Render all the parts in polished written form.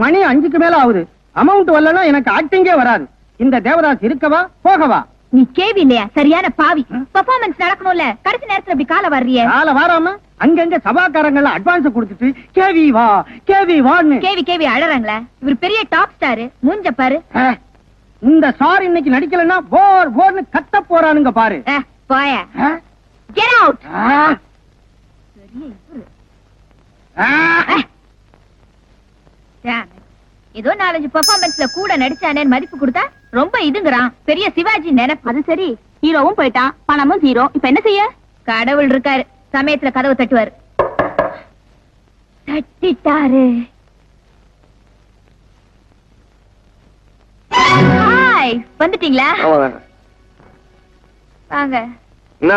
மணி 5க்கு மேல ஆகுது. அமௌண்ட் வரலன்னா எனக்கு ஆக்டிங்கே வராது. இந்த தேவதாஸ் இருக்கவா போகவா? நீ கேவி இல்லையா? சரியான பாவி. பெர்ஃபார்மன்ஸ் நடக்கணும்ல, கடைசி நேரத்துல இப்படி கால வர்றியே. கால வராம அங்கங்க சபாக்காரங்கள அட்வான்ஸ் கொடுத்துட்டு கேவி வா கேவி வான்னு கேவி அழறாங்களா? இவர் பெரிய டாப் ஸ்டார், மூஞ்ச பாரு. இந்த சார் இன்னைக்கு நடிக்கலன்னா போர் போர்னு கத்த போறானுங்க பாரு. போய கெட் அவுட். ஏதோ 4-5 பெர்ஃபார்மன்ஸ்ல கூட நடிச்சானே மதிப்பு கொடுத்தா ரொம்ப இதுங்கறான். பெரிய சிவாஜி நினைப்பு. அது சரி, ஹீரோவும் போயிட்டான், பணமும் ஜீரோ. இப்ப என்ன செய்ய? கடவுள் இருக்காரு, சமயத்துல கதவு தட்டுவாரு. தட்டிட்டாரு. ஹாய், வந்துட்டீங்களா? வாங்க. என்ன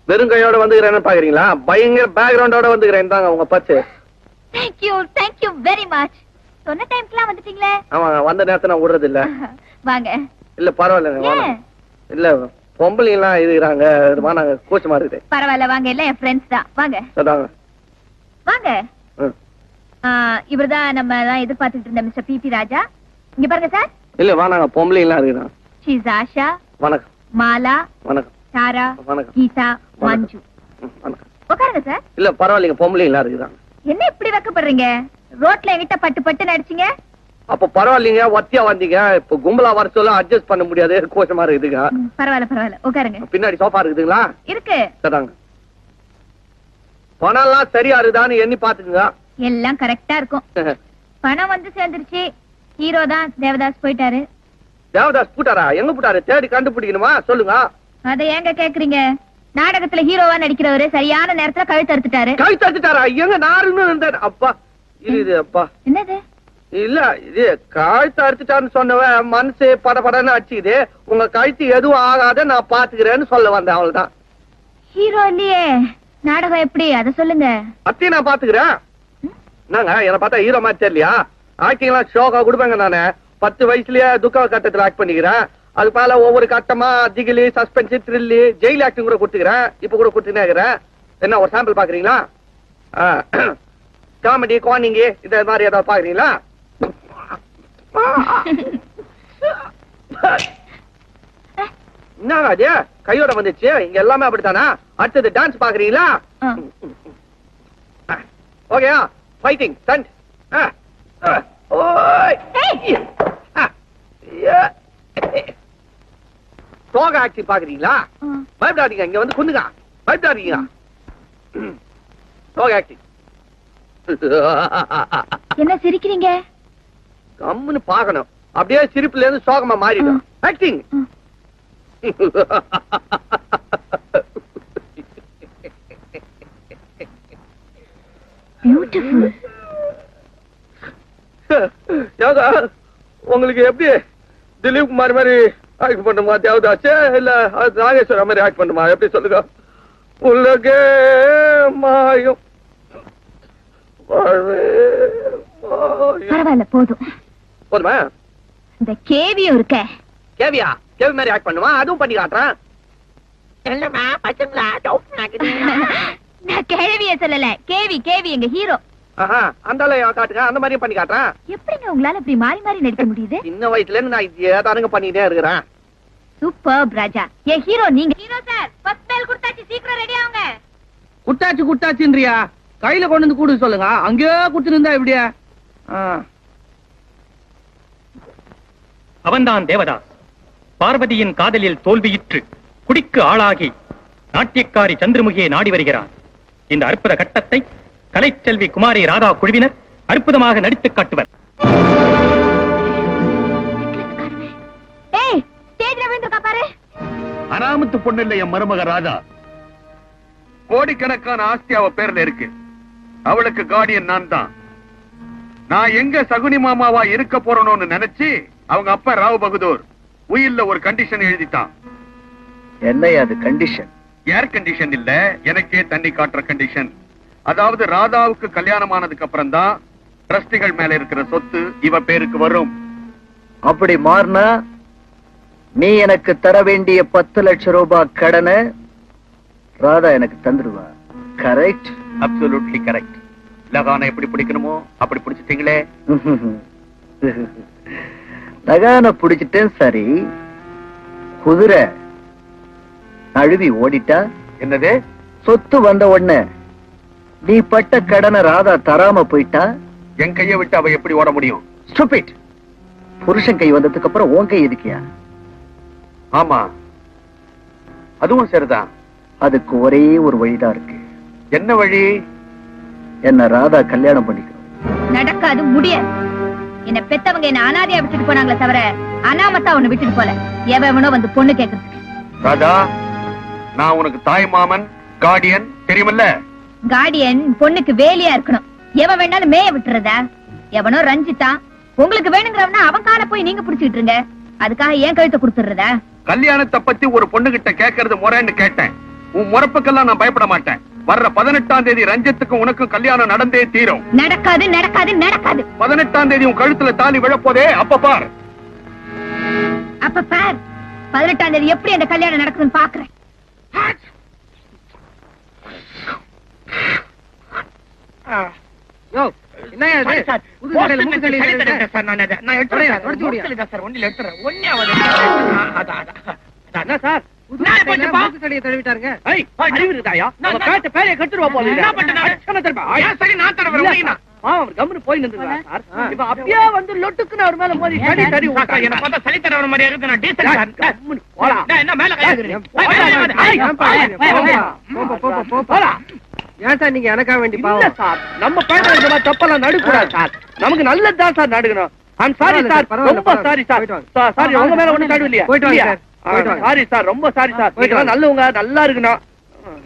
வெறும் கையோட வந்துக்கிறேன்னு பாக்குறீங்களா? பயங்கர பேக்ரவுண்டோட வந்துக்கிறேன் தாங்க உங்க purse. Thank you very much. சொன்ன டைம்க்குலாம் வந்துட்டீங்களே. ஆமா, வந்த நேரத்தை நான் விடுறது இல்ல. வாங்க. இல்ல பரவாயில்ல, இல்ல பொம்பளைங்க இருக்கிறாங்க, நாங்க கூச்சமா இருக்குது. பரவாயில்ல வாங்க, எல்லாம் என் ஃப்ரெண்ட்ஸ் தான். வாங்க வாங்க. இவர்தான் நம்ம தான் எதிர்பார்த்துட்டு இருந்த மிஸ்டர் பிபி ராஜா. இங்க பாருங்க சார். இல்ல வா, நாங்க பொம்பளைங்க இருக்கிறோம். ஷீஸ் ஆஷா. வணக்கம். மாலா. வணக்கம். தாரா. வணக்கம். கீதா. மஞ்சு. வணக்கம். உட்காருங்க சார். இல்ல பரவாயில்லைங்க, பொம்பளைங்க இருக்கிறாங்க. என்ன இப்படி வெக்கப்படுறீங்க? ரோட்ல என்கிட்ட பட்டு நடிச்சீங்க. அப்ப பரவாயில்லைங்க, ஒத்தியா வந்தீங்க. இப்ப கும்பலா வர சொல்ல அட்ஜஸ்ட் பண்ண முடியாது, கோஷமா இருக்குதுங்க. பரவாயில்ல உட்காருங்க. பின்னாடி சோஃபா இருக்குதுங்களா? இருக்கு. சரிங்க. பணம் எல்லாம் சரியா இருக்குதான்னு எண்ணி பாத்துக்குங்க. எல்லாம் கரெக்டா இருக்கும். பணம் வந்து சேர்ந்துருச்சு. ஹீரோ தான் தேவதாஸ் போயிட்டாரு. தேவதாஸ் போட்டாரா? எங்க போட்டாரு? தேடி கண்டுபிடிக்கணுமா? சொல்லுங்க. அதை ஏங்க கேக்குறீங்க? நாடகத்துல ஹீரோவா நடிக்கிறவரு சரியான நேரத்துல கழுத்து அறுத்துட்டாரு. கழுத்து அறுத்துட்டாரா? எங்க நாருன்னு இருந்தாரு. அப்பா இது அப்பா என்னது? இல்ல, இது கழுத்து அறுத்துட்டாருன்னு சொன்னவன் மனசு படபடன்னு அடிச்சுக்குது. உங்க கழுத்து எதுவும் ஆகாத நான் பாத்துக்கிறேன்னு சொல்ல வந்தேன், அவள்தான். ஹீரோ இல்லையே, நாடகம் எப்படி அத சொல்லுங்க. அத்தையும் நான் பாத்துக்கிறேன். நாங்க என்ன பார்த்தா ஹீரோ மாதிரி தெரியலையா? ஆக்டிங் எல்லாம் ஷோக்கா கொடுப்பேங்க. நானு 10 வயசுலயே துக்க கட்டத்துல ஆக்ட் பண்ணிக்கிறேன். அது போல ஒவ்வொரு கட்டமா ஜிகிலி, சஸ்பென்ஸ், த்ரில்லி, ஜெயில் ஆக்டிங் கூட கொடுத்துக்கிறேன். இப்ப கூட கொடுத்துனே இருக்கிறேன். என்ன ஒரு சாம்பிள் பாக்குறீங்களா? காமெடி, கோனிங் இந்த மாதிரி ஏதாவது பாக்குறீங்களா? என்னங்க அது கையோட வந்துச்சு? இங்க எல்லாமே அப்படித்தானா? அடுத்தது டான்ஸ் பாக்குறீங்களா? Okay, fighting stunt. சோக ஆக்டிங் பாக்குறீங்களா? பயப்படாதீங்க, இங்க வந்து குந்துங்க. பயப்படாதீங்க. சோக ஆக்டிங். என்ன சிரிக்கிறீங்க? கம்முன்னு பாக்கணும். அப்படியே சிரிப்புல இருந்து சோகமா மாறிடும். ஆக்டிங். பியூட்டிஃபுல். உங்களுக்கு எப்படி திலீப் குமார் மாதிரி ஆக்ட் பண்ணுமா? தேவதாச்சே இல்ல நாகேஸ்வர மாதிரி ஆக்ட் பண்ணுமா? எப்படி சொல்லுங்க. உலகே மாயும். பரவாயில்ல, போதும். போதுமா? இந்த கேவியும் இருக்க. கேவியா? கேவி மாதிரி ஆக்ட் பண்ணுமா? அதுவும் பண்ணி காட்டுறேன். நான் கேவிய சொல்லல, கேவி எங்க ஹீரோ. அந்த காட்டுங்க, அந்த மாதிரியும் பண்ணி காட்டுறேன். எப்படிங்க உங்களால இப்படி மாறி மாறி நடிக்க முடியுது? சின்ன வயசுல இருந்து நான் ஏதானுங்க பண்ணிட்டே இருக்கிறேன். சூப்பர் ராஜா. என் ஹீரோ நீங்க. ஹீரோ சார், ஃபர்ஸ்ட் மேல் குடுத்தாச்சு, சீக்கிரம் ரெடி ஆவுங்க. குட்டாச்சுன்றியா? கையில கொண்டு வந்து கூடு சொல்லுங்க. அங்கேயே குடுத்து இருந்தா எப்படியா? அவன்தான் தேவதாஸ். பார்வதியின் காதலில் தோல்வியுற்று குடிக்கு ஆளாகி நாட்டியக்காரி சந்திரமுகியை நாடி வருகிறான். இந்த அற்புத கட்டத்தை கலைச்செல்வி குமாரி ராதா குழுவினர் அற்புதமாக நடித்து காட்டுவர். அனாமத்து பொண்ணு இல்ல என் மருமக ராதா. கோடிக்கணக்கான ஆஸ்தி அவ பேர்ல இருக்கு. அவளுக்கு கார்டியன் நான் தான். நான் எங்க சகுனி மாமாவா இருக்க போறணும்னு நினைச்சு அவங்க அப்பா ராவ் பகதூர் உயில்ல ஒரு கண்டிஷன் எழுதிட்டான். என்ன அது கண்டிஷன்? ஏர் கண்டிஷன் இல்ல, எனக்கே தண்ணி காட்டுற கண்டிஷன். அதாவது ராதாவுக்கு கல்யாணம் ஆனதுக்கு அப்புறம் தான் டிரஸ்டிகள் மேல இருக்கிற சொத்து இவ பேருக்கு வரும். அப்படி மாறினா நீ எனக்கு தர வேண்டிய 10 லட்சம் ரூபாய் கடனை ராதா எனக்கு தந்துடுவா. கரெக்ட்? Absolutely correct. லகான எப்படி பிடிக்கணுமோ அப்படி பிடிச்சிட்டீங்களே. லகான பிடிச்சிட்டேன் சரி, குதிரை அழுவி ஓடிட்டா என்னது? சொத்து வந்த உடனே நீ பட்ட கடனை ராதா தராம போயிட்டா என் கையை விட்டு அவ எப்படி ஓட முடியும்? ஸ்டூபிட். புருஷன் கை வந்ததுக்கு அப்புறம் உன் கை எதுக்கியா? ஆமா, அதுவும் சரிதான். அதுக்கு ஒரே ஒரு வழிதான் இருக்கு. என்ன வழி? என்ன ராதா கல்யாணம் பண்ணிக்கணும். நடக்காது, முடியாது. என்ன பெத்தவங்க என்ன அனாதையா விட்டுட்டு போனாங்களே தவிர அனாமத்தா உன்னை விட்டுட்டு போல. எவனோ வந்து பொண்ணு கேக்குறதுக்கு. ராதா, நான் உனக்கு தாய் மாமன், கார்டியன் தெரியுமில்ல? கார்டியன் பொண்ணுக்கு வேலையா இருக்கணும். எவன் வேணாலும் மேய விட்டுறதா? எவனோ ரஞ்சிதா உங்களுக்கு வேணுங்கிறவனா அவன் கால போய் நீங்க புடிச்சிட்டு இருங்க. அதுக்காக ஏன் கழுத்தை கொடுத்துடுறதா? கல்யாணத்தை பத்தி ஒரு பொண்ணு கிட்ட கேட்கறது முறைன்னு கேட்டேன். உன் முறப்புக்கெல்லாம் நான் பயப்பட மாட்டேன். வர்ற 18ஆம் தேதி ரஞ்சித்துக்கு உனக்கும் கல்யாணம் நடந்தே தீரும். நடக்காது, நடக்காது, நடக்காது. 18ஆம் தேதி உன் கழுத்துல தாலி விழப்போதே, அப்ப பார். அப்ப பார், 18ஆம் தேதி எப்படி அந்த கல்யாணம் நடக்குதுன்னு பாக்குறேன். யோ, என்னய்யா இது? புது கடையில முட்டு கடையில இருக்கு. என்ன சார், புது கடையில முட்டு கடையை தடவிட்டாருங்க. பாவம், கம்முனு போய் நின்றுடுறாரு சார். இப்ப அப்படியே வந்து லொட்டுக்குன்னு அவர் மேல மோதி கடி தடி விட்டாரு. என்ன பார்த்தா சளி தடவற மாதிரியா இருக்கு. நான் டீசல் சார். கம்முனு போடா. என்ன மேல கை வைக்கிறீங்க? போடா. ஏன் சார் நீங்க எனக்கா வேண்டி பாவம்? சார், நம்ம பேசுற இந்த மாதிரி தப்பெல்லாம் நடுக்கூடாது சார். நமக்கு நல்லதுதான் சார் நடுக்கணும். ஐம் சாரி சார், ரொம்ப சாரி சார். சாரி, உங்க மேல ஒண்ணும் தடவு இல்லையா? போயிட்டு வாங்க சார். சாரி சார், ரொம்ப சாரி சார். நீங்க நல்லவங்க, நல்லா இருக்கணும்.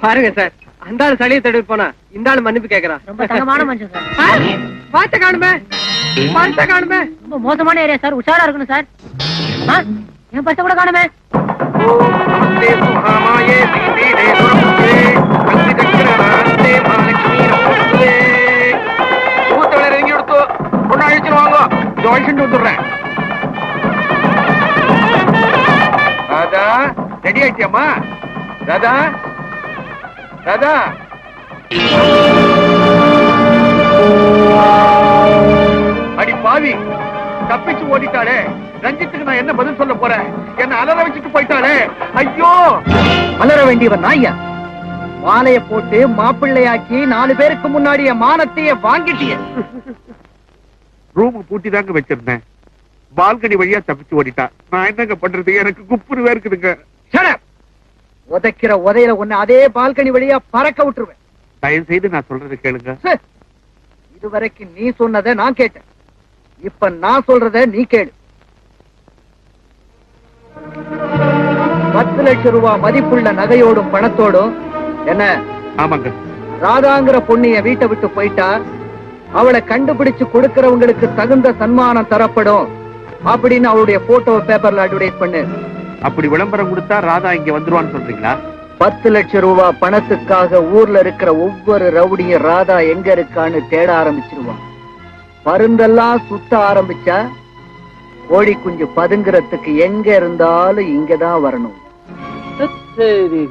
பாருங்க சார், அந்த ஆளு சளியை தடவி போனா இந்த ஆளு மன்னிப்பு கேக்குறான். ரொம்ப தங்கமான மனுஷன் சார். பாத்த காணுமே, பாத்த காணுமே. ரொம்ப மோசமான ஏரியா சார், உஷாரா இருக்கணும் சார். என் பசங்க கூட காணுமே. ராதா, ரெடி ஆயிட்டியம்மா? ராதா, ராதா. அடி பாவி, தப்பிச்சு ஓடிட்டாளே. ரஞ்சித்துக்கு நான் என்ன பதில் சொல்ல போறேன்? என்ன அலற வச்சுட்டு போயிட்டாளே. ஐயோ, அலற வேண்டியவன் நாயா? மாலைய போட்டு மாப்பிள்ளையாக்கி 4 பேருக்கு முன்னாடி என் மானத்தையே வாங்கிட்டிய. ரூம் பூட்டி தாங்க வச்சிருந்தேன். பால்கனி வழியா தப்பிச்சு ஓடிட்டா. நான் என்னங்க பண்றது? எனக்கு குப்புரு இருக்குதுங்க. உதைக்கிற உதையில ஒண்ணு அதே பால்கனி வழியா பறக்க விட்டுருவேன். தயவு செய்து நான் சொல்றது கேளுங்க. இதுவரைக்கும் நீ சொன்னதை நான் கேட்டேன். இப்ப நான் சொல்றத நீ கேளு. 10 லட்சம் ரூபாய் மதிப்புள்ள நகையோடும் பணத்தோடும் என்ன? ஆமாங்க. ராதாங்கிற பொண்ணு என் வீட்டை விட்டு போயிட்டா அவளை கண்டுபிடிச்சு கொடுக்கறவங்களுக்கு தகுந்த சன்மானம் தரப்படும் அப்படின்னு அவளுடைய போட்டோ பேப்பர்ல அட்வர்டைஸ் பண்ணு. அப்படி விளம்பரம் கொடுத்தா ராதா இங்க வந்துருவான்னு சொல்றீங்களா? 10 லட்சம் ரூபாய் பணத்துக்காக ஊர்ல இருக்கிற ஒவ்வொரு ரவுடியும் ராதா எங்க இருக்கான்னு தேட ஆரம்பிச்சிருவான். பருந்தெல்லாம் சுத்த ஆரம்பிச்சா கோழி குஞ்சு பதுங்குறதுக்கு எங்க இருந்தாலும் இங்கதான் வரணும். சரி,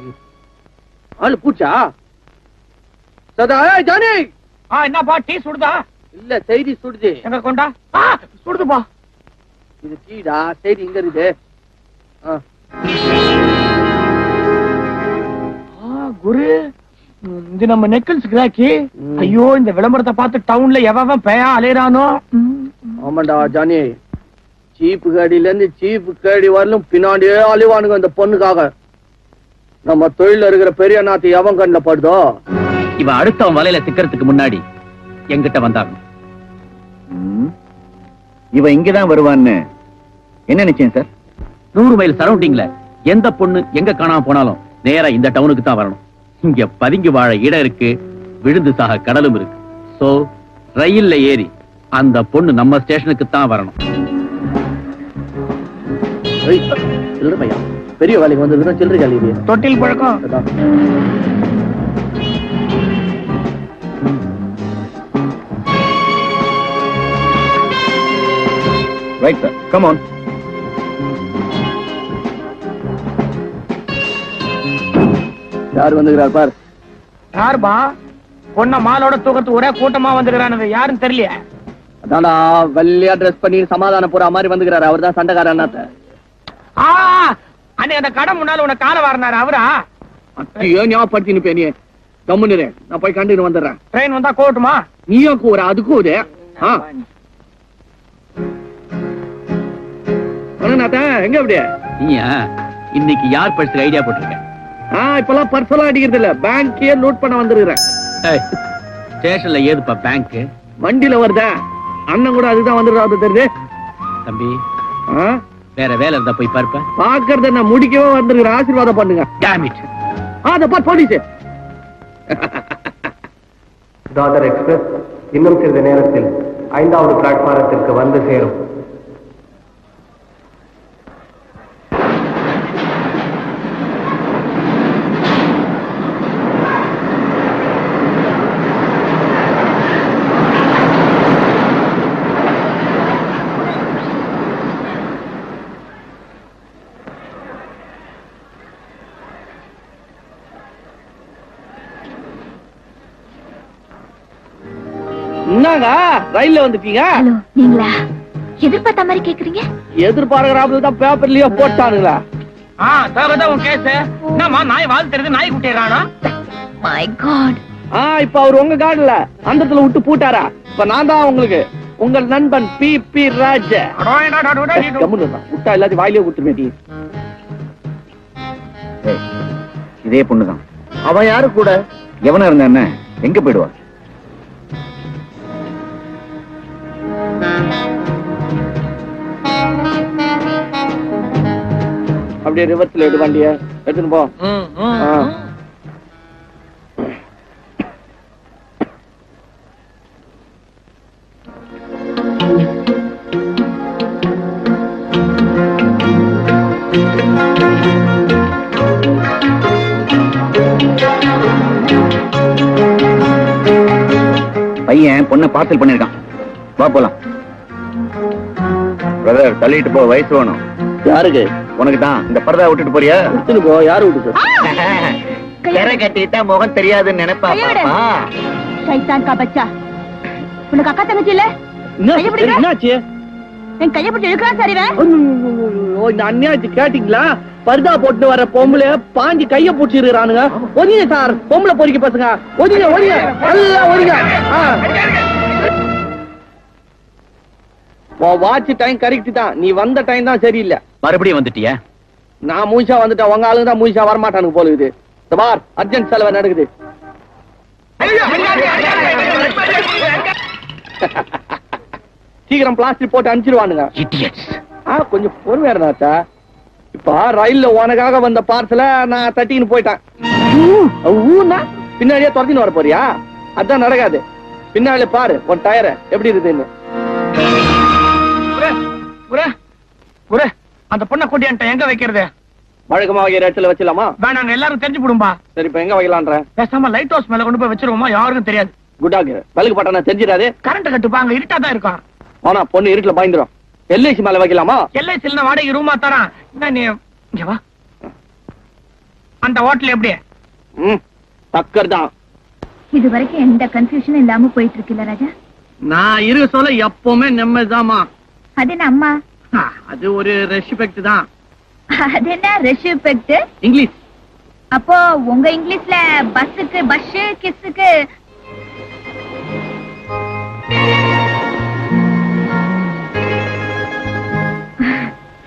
ஆளு பூச்சா சதா ஜானி. என்னப்பா, டீ சுடுதா? இல்ல, செய்தி சுடுது. எங்க கொண்டா? சுடுதுப்பா. இது டீடா, செய்தி இங்க இருக்குது. குரு, இது நம்ம நெக்கிள்ஸ் கிராக்கி. ஐயோ, இந்த விளம்பரத்தை பார்த்து டவுன்ல எவன் பேயா அலையறானோ. ஆமாண்டா ஜானி, சீப்பு காடியில இருந்து சீப்பு காடி வரலும் பின்னாடியே அழிவானுங்க இந்த பொண்ணுக்காக. நம்ம தொழில இருக்கிற பெரிய நாத்து எவன் கண்ணுல படுதோ இவன் அடுத்தவன் வலையில சிக்கிறதுக்கு முன்னாடி எங்கிட்ட வந்தாங்க. இவன் இங்கதான் வருவான்னு என்ன நிச்சயம் சார்? 100 மைல் சரௌண்டிங்ல எந்த பொண்ணு எங்க காணாம போனாலும் நேரா இந்த டவுனுக்கு தான் வரணும். இங்க பதுங்கி வாழ இடம் இருக்கு, விழுந்து சாக கடலும் இருக்கு. சோ ரயில்ல ஏறி அந்த பொண்ணு நம்ம ஸ்டேஷனுக்கு தான் வரணும். சில்லற பையன் பெரிய வேலைக்கு வந்ததுன்னா சில்லறை காலி தொட்டில் பழக்கம். Right, sir. Come on. யார் வந்துகிறார் பார். யாருப்பா? பொண்ண மாலோட தூக்கத்து ஒரே கூட்டமா வந்துக்கிறானது யாருன்னு தெரியலையே. அதான்டா வெள்ளையா ட்ரெஸ் பண்ணி சமாதான போற மாதிரி வந்துக்கிறாரு. அவர் தான் சண்டைக்கார அண்ணாத்த. அன்னைக்கு அந்த கடை முன்னால உன கால வரனாரு அவரா? ஐயோ ஞாபகப்படுத்தி நீ கம்முன்னு நான் போய் கண்டுன்னு வந்துடுறேன். ட்ரெயின் வந்தா கோட்டுமா? நீயும் கூற அதுக்கும் ஒரு எங்க அப்படியே நீயா இன்னைக்கு யார் பர்ஸுக்கு ஐடியா போட்டிருக்க? இப்பெல்லாம் பர்சலா அடிக்கிறது இல்ல, பேங்கே லூட் பண்ண வந்துருக்கிறேன். ஸ்டேஷன்ல ஏதுப்பா பேங்க்? வண்டியில வருதா? அண்ணன் கூட அதுதான் வந்துடுறாரு தெரியுது. தம்பி வேற வேலை இருந்தா போய் பார்ப்ப. பாக்குறத நான் முடிக்கவே வந்துருக்கிறேன். ஆசீர்வாதம் பண்ணுங்க. போலீஸ் தாதர் எக்ஸ்பிரஸ் இன்னும் சிறிது நேரத்தில் 5வது பிளாட்பாரத்திற்கு வந்து சேரும். என்னங்க ரயில்ல வந்துட்டீங்க? ஹலோ, நீங்களா? எதிர்பார்த்த மாதிரி கேக்குறீங்க? எதிர்பார்க்கறாப்புல தான் பேப்பர்லயே போட்டானுங்களா? உன் கேஸ் என்னமா நாய் வாழ் தெரியுது, நாய் குட்டிடுறானா? My God. இப்ப அவர் உங்க கார்டுல அந்த இடத்துல விட்டு பூட்டாரா? இப்ப நான் தான் உங்களுக்கு உங்கள் நண்பன் பி ராஜ. விட்டா எல்லாத்தையும் வாயிலே விட்டுருமே. இதே பொண்ணுதான். அவன் யாரு கூட எவனா இருந்தா என்ன, எங்க போயிடுவா? அப்படியே ரிவர்ஸ்ல எடு வண்டிய எடுத்துன்னு போ. பையன் பொண்ணை பார்சல் பண்ணிருக்கான். வா போலாம். பிரதர் தள்ளிட்டு போ, வயசு வேணும். யாருக்கு? உனக்கு தான். இந்த பரதா விட்டுட்டு போறியா? எடுத்துன்னு போ. யாரு விட்டுட்டு? கரை கட்டிட்டா முகம் தெரியாதுன்னு நினைப்பா. சைத்தான் கா பச்சா. உனக்கு அக்கா தங்கச்சி இல்ல? என்னாச்சு? என் கையை பிடிச்சி இழுக்கிறா சரிவே. இந்த அந்நியாச்சு கேட்டீங்களா? பர்தா போட்டு வர பொம்பளை பாஞ்சி கைய பிடிச்சிருக்கானுங்க. ஒதுங்க சார், பொம்பளை பொறிக்க பசங்க. ஒதுங்க ஒதுங்க எல்லாம் ஒதுங்க. வாட்ச் டைம் கரெக்ட் தான். நீ வந்த டைம் தான் சரியில்லை. மறுபடியும் வந்துட்டியா? நான் மூஷா வந்துட்டேன். உங்க ஆளுங்க தான் மூஷா வரமாட்டானுங்க போல இருக்குது. பார், அர்ஜென்ட் செலவு நடக்குது. சீக்கிரம் பிளாஸ்டிக் போட்டு அனுப்பிச்சிருவானுங்க. கொஞ்சம் பொறுமையா இருந்தா. இப்ப ரயில்ல உனக்காக வந்த பார்சல நான் தட்டின்னு போயிட்டேன். பின்னாடியே துரத்தின்னு வர போறியா? அதான் நடக்காது. பின்னாடி பாரு உன் டயர எப்படி இருக்குன்னு. அந்த பொண்ணை கூட்டியான்ட்ட எங்க வைக்கிறது? வழக்கமா வைக்கிற இடத்துல வச்சிடலாமா? வேணாங்க, எல்லாரும் தெரிஞ்சு போடும்பா. சரி, இப்ப எங்க வைக்கலான்ற? பேசாம லைட் ஹவுஸ் மேல கொண்டு போய் வச்சிருவோமா? யாருக்கும் தெரியாது. குட்டாக்கு வெளுக்கு பட்டானா தெரிஞ்சிடாது. கரண்ட் கட்டுப்பாங்க, இருட்டா தான் இருக்கும். ஆனா பொண்ணு இருட்டுல பாய்ந்துரும். எல்ஐசி மேல வைக்கலாமா? எல்ஐசில வாடகை ரூமா தரான். என்ன நீ இங்க வா. அந்த ஹோட்டல் எப்படி? டக்கர் தான். இது வரைக்கும் எந்த கன்ஃபியூஷனும் இல்லாம போயிட்டு இருக்குல்ல ராஜா? நான் இருக்க சொல்ல எப்பவுமே நிம்மதிதாமா. அது என்ன அம்மா? அது ஒரு ரெஸ்பெக்ட் தான். அது என்ன ரெஸ்பெக்ட்? இங்கிலீஷ். அப்போ உங்க இங்கிலீஷ்ல பஸ்ஸுக்கு பஸ், கிஸ்ஸுக்கு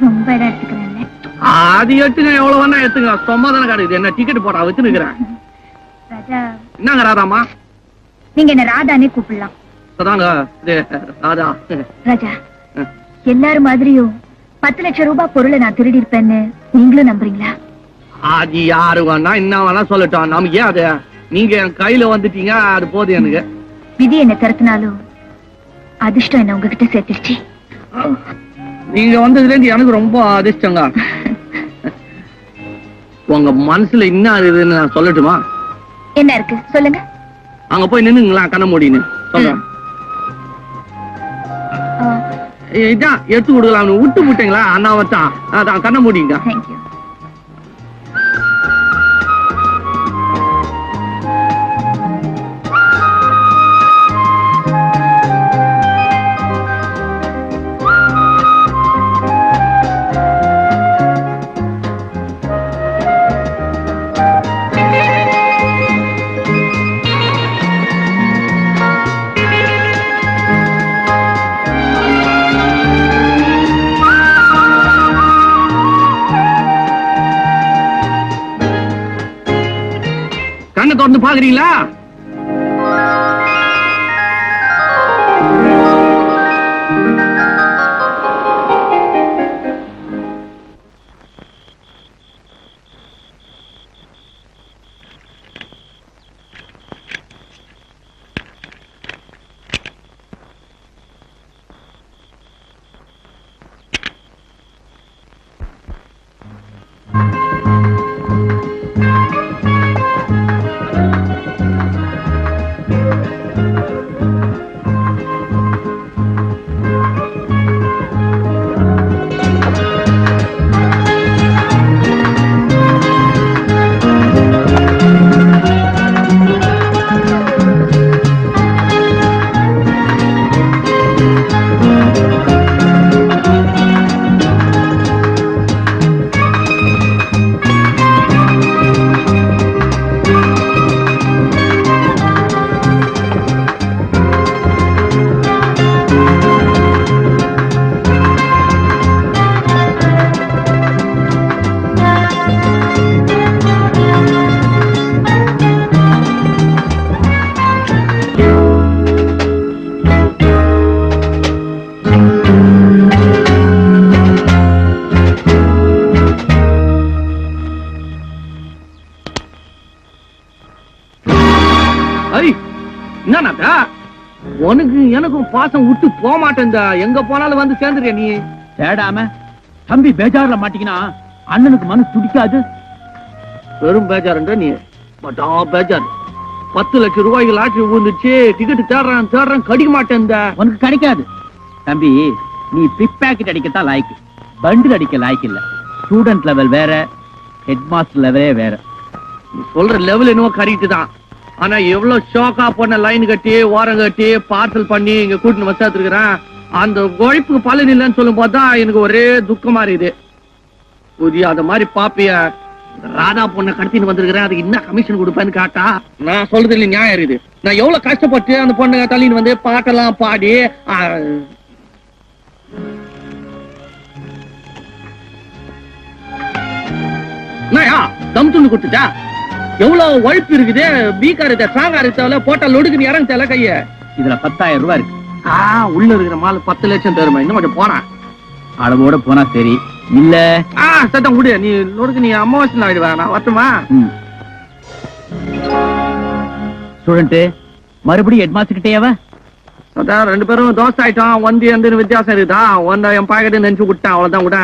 ரொம்ப இடம் எடுத்துக்கிறேன். அது எடுத்துங்க, எவ்வளவு வேணா எடுத்துங்க. சும்மா தானே கிடைக்குது. என்ன டிக்கெட் போட்டா வச்சுருக்கிறேன். ராஜா, என்னங்க ராதாமா? நீங்க என்ன ராதானே கூப்பிடலாம். அதாங்க ராதா. ராஜா, எல்லாரும் மாதிரியும் 10 லட்சம் ரூபாய் பொருளை நான் திருடி இருப்பேன்னு நீங்களும் நம்புறீங்களா? அது யாரு வேணா என்ன வேணா சொல்லட்டும். நமக்கு ஏன் அது? நீங்க என் கையில வந்துட்டீங்க, அது போதும் எனக்கு. விதி என்ன தரத்தினாலும் அதிர்ஷ்டம் என்ன உங்ககிட்ட சேர்த்துருச்சு. நீங்க வந்ததுல இருந்து எனக்கு ரொம்ப அதிர்ஷ்டங்க. உங்க மனசுல என்ன இருக்குதுன்னு நான் சொல்லட்டுமா? என்ன இருக்கு சொல்லுங்க. அங்க போய் நின்னுங்களா, கண்ண மூடின்னு சொல்றேன். இதான் எடுத்து கொடுக்கலாம். விட்டு விட்டீங்களா? அண்ணாவத்தான். அதான் கண்ண மூடிங்க. தேங்க்யூ. கண்ணை திறந்து பாக்குறீங்களா? உனக்கு எனக்கும் பாசம் விட்டு போக மாட்டேன். எங்க போனாலும் வந்து சேர்ந்துறிய நீ. தேடாம தம்பி பேஜார்ல மாட்டீங்கன்னா அண்ணனுக்கு மனசு துடிக்காது. வெறும் பேஜாருன்ற நீ பட்டா பேஜார். 10 லட்சம் ரூபாய்க்கு லாட்டரி விழுந்துச்சு. டிக்கெட் தேடுறான் கிடைக்க மாட்டேன். உனக்கு கிடைக்காது தம்பி. நீ பிக் பாக்கெட் அடிக்கத்தான் லாய்க்கு, பண்டில் அடிக்க லாய்க்கு இல்ல. ஸ்டூடெண்ட் லெவல் வேற, ஹெட் மாஸ்டர் லெவலே வேற. நீ சொல்ற லெவல் என்னவோ கரெக்ட் தான். ஆனா எவ்வளவு ஷோக்கா போன லைன் கட்டி ஓரம் கட்டி பார்சல் பண்ணி இங்க கூட்டின்னு வச்சாத்துருக்கிறேன். அந்த உழைப்புக்கு பலன் இல்லைன்னு சொல்லும் போதுதான் எனக்கு ஒரே துக்கமா இருக்குது. புதிய அந்த மாதிரி பாப்பிய ராதா பொண்ணை கடத்தின்னு வந்திருக்கிறேன். அதுக்கு என்ன கமிஷன் கொடுப்பேன்னு கேட்டா நான் சொல்றது இல்லை, நியாயம் இருக்குது. நான் எவ்வளவு கஷ்டப்பட்டு அந்த பொண்ணை தள்ளின்னு வந்து பாட்டெல்லாம் பாடி தம் துண்டு கொடுத்துட்டா. எவ்வளவு உழைப்பு இருக்குது. பீக்காரத்தை சாங்காரத்தால போட்டா லொடுக்குன்னு இறங்க தேல கைய. இதுல 10,000 ரூபாய் இருக்கு. உள்ள இருக்கிற மால் 10 லட்சம் தருமா? இன்னும் கொஞ்சம் போறான். அளவோட போனா சரி. இல்ல சட்டம் விடு. நீ லொடுக்கு நீ அமாவாசை ஆயிடுவா. நான் வரட்டுமா? ஸ்டூடெண்ட் மறுபடியும் ஹெட் மாஸ்டர் கிட்டேவா? அதான் 2 பேரும் தோசை ஆயிட்டோம். வந்து எந்த வித்தியாசம் இருக்குதா? என் பாக்கெட்டு நினைச்சு விட்டான். அவ்வளவுதான் விட.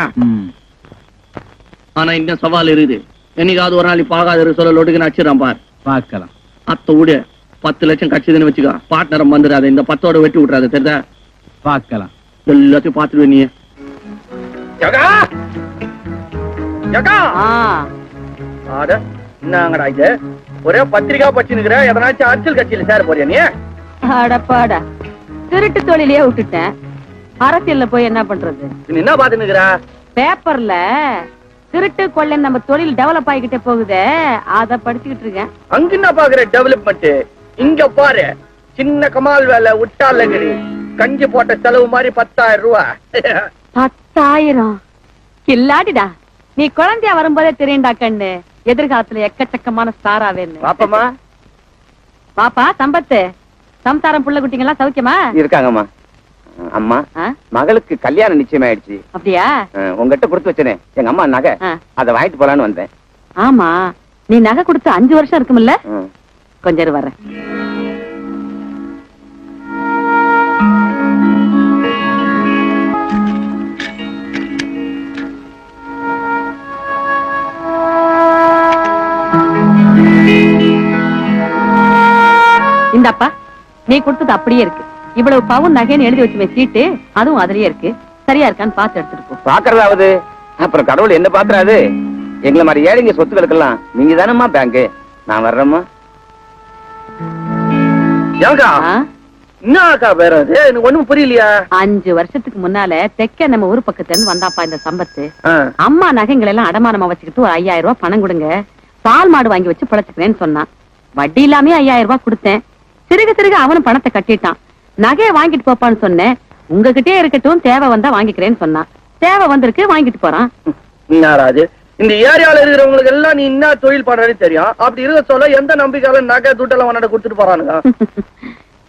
ஆனா இன்னும் சவால் இருக்குது. என்னைக்காவது ஒரு நாள் பாக்காத சொல்ல லொடுக்கு நச்சிடறான் பார். பார்க்கலாம். அத்த விடு. 10 லட்சம் கட்சிதுன்னு வச்சுக்கோ. பார்ட்னரம் வந்துடாத. இந்த 10ஓட வெட்டி விட்டுறாத. தெரியுதா? பார்க்கலாம். எல்லாத்தையும் பாத்துருவே நீ. என்னங்கடா இது? ஒரே பத்திரிகா படிச்சுக்கிற. எதனாச்சும் அரசியல் கட்சியில சேர போறியா நீ? அடப்பாடா, திருட்டு தொழிலையே விட்டுட்டேன். அரசியல்ல போய் என்ன பண்றது? என்ன பாத்துக்கிற? பேப்பர்ல திருட்டு கொள்ளை நம்ம தொழில் டெவலப் ஆகிக்கிட்டே போகுதே, அத படிச்சுக்கிட்டு இருக்கேன். அங்க என்ன பாக்குற டெவலப்மெண்ட்? இங்க பாரு, சின்ன கமால் வேலை விட்டாலங்கடி. கஞ்சி போட்ட செலவு மாதிரி 10,000 ரூபாய். 10,000 இல்லாடிடா. நீ குழந்தையா வரும்போதே தெரியும்டா கண்ணு, எதிர்காலத்துல எக்கச்சக்கமான ஸ்டார் ஆவேன்னு. பாப்பமா பாப்பா சம்பத்து, சம்சாரம் புள்ள குட்டிங்களா சௌக்கியமா இருக்காங்கம்மா. அம்மா, மகளுக்கு கல்யாணம் நிச்சயமாயிடுச்சு. அப்படியா? உங்ககிட்ட கொடுத்து வச்சனே எங்க அம்மா நகை, அதை வாங்கிட்டு போலான்னு வந்தேன். ஆமா, நீ நகை கொடுத்து 5 வருஷம் இருக்கும்ல? கொஞ்சம் வர்றேன். இந்தாப்பா, நீ கொடுத்தது அப்படியே இருக்கு. இவ்வளவு பவுன் நகைன்னு எழுதி வச்சுமே சீட்டு, அதுவும் அதுலயே இருக்கு. சரியா இருக்கான்னு பார்த்து எடுத்துட்டு போ. பாக்குறதாவது அப்புறம் கடவுள் என்ன பாக்குறாரு? எங்களை மாதிரி ஏழைங்க சொத்துக்களுக்கெல்லாம் நீங்க தானம்மா பேங்க். நான் வர்றேம்மா. ஒண்ணும் புரியலையா? 5 வருஷத்துக்கு முன்னால தெக்க நம்ம ஊர் பக்கத்துல இருந்து வந்தாப்பா இந்த சம்பத்து. அம்மா நகைங்களை எல்லாம் அடமானமா வச்சுக்கிட்டு ஒரு 5,000 ரூபாய் பணம் கொடுங்க, பால் மாடு வாங்கி வச்சு பிழைச்சுக்கிறேன்னு சொன்னான். வட்டி இல்லாமே 5,000 ரூபாய் கொடுத்தேன். சிறுக சிறுக அவனும் பணத்தை கட்டிட்டான். நகையை வாங்கிட்டு போப்பான்னு சொன்னேன். உங்ககிட்டே இருக்கட்டும், தேவை வந்தா வாங்கிக்கிறேன்னு சொன்னான். தேவை வந்திருக்கு, வாங்கிட்டு போறான். இந்த ஏரியால இருக்கிறவங்களுக்கு எல்லாம் நீ என்ன தொழில் பண்றன்னு தெரியும். அப்படி இருக்க சொல்ல எந்த நம்பிக்கையால நகை துட்டெல்லாம் உன்னோட கொடுத்துட்டு போறானுங்க?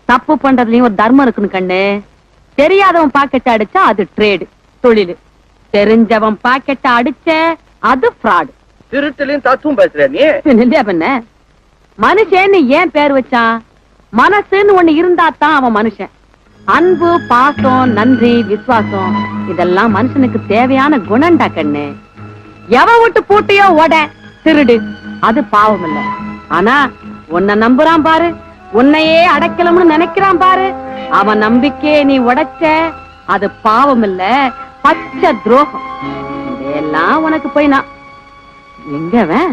தப்பு பண்றதுலயும் ஒரு தர்மம் இருக்குன்னு கண்ணு. தெரியாதவன் பாக்கெட் அடிச்சா அது ட்ரேடு தொழில், தெரிஞ்சவன் பாக்கெட் அடிச்ச அது ஃப்ராடு. திருட்டுலயும் தத்துவம் பேசுற நீ இல்லையா பண்ண? மனுஷன்னு ஏன் பேர் வச்சான்? மனசுன்னு ஒண்ணு இருந்தா தான் அவன் மனுஷன். அன்பு, பாசம், நன்றி, விசுவாசம் இதெல்லாம் மனுஷனுக்கு தேவையான குணம்டா கண்ணு. எவன் விட்டு பூட்டியோ ஓட திருடு, அது பாவம் இல்ல. ஆனா உன்னை நம்புறான் பாரு, உன்னையே அடைக்கலம்னு நினைக்கிறான் பாரு, அவன் நம்பிக்கையை நீ உடைச்ச அது பாவம் இல்ல, பச்சை துரோகம். இதெல்லாம் உனக்கு போய் நான் எங்கவன்